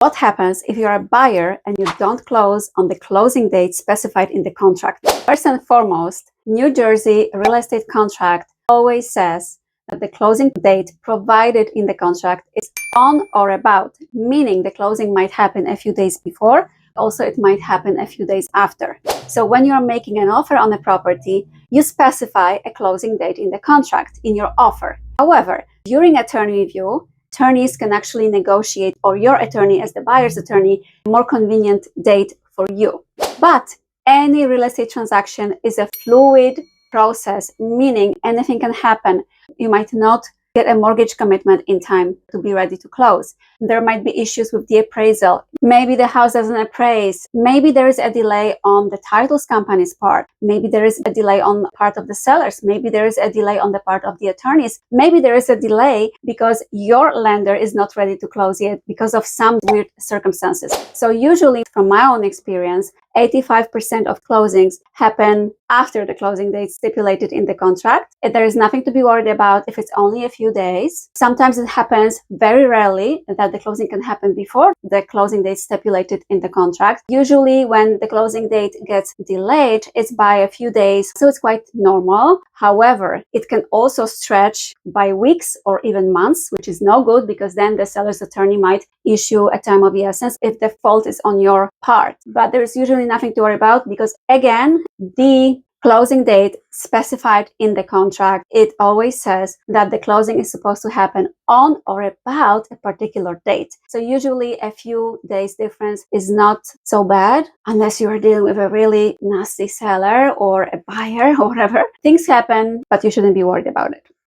What happens if you're a buyer and you don't close on the closing date specified in the contract? First and foremost, New Jersey real estate contract always says that the closing date provided in the contract is on or about, meaning the closing might happen a few days before. Also, it might happen a few days after. So when you're making an offer on a property, you specify a closing date in the contract, in your offer. However, during attorney review, attorneys can actually negotiate, or your attorney as the buyer's attorney, a more convenient date for you. But any real estate transaction is a fluid process, meaning anything can happen. You might not get a mortgage commitment in time to be ready to close. There might be issues with the appraisal. Maybe the house doesn't appraise. Maybe there is a delay on the titles company's part. Maybe there is a delay on the part of the sellers. Maybe there is a delay on the part of the attorneys. Maybe there is a delay because your lender is not ready to close yet because of some weird circumstances. So usually, from my own experience, 85% of closings happen after the closing date stipulated in the contract. There is nothing to be worried about if it's only a few days. Sometimes it happens, very rarely, that the closing can happen before the closing date stipulated in the contract. Usually when the closing date gets delayed, it's by a few days, so it's quite normal. However, it can also stretch by weeks or even months, which is no good because then the seller's attorney might issue a time of the essence if the fault is on your part. But there's usually nothing to worry about because, again, the closing date specified in the contract, it always says that the closing is supposed to happen on or about a particular date. So usually a few days difference is not so bad unless you are dealing with a really nasty seller or a buyer or whatever. Things happen, but you shouldn't be worried about it.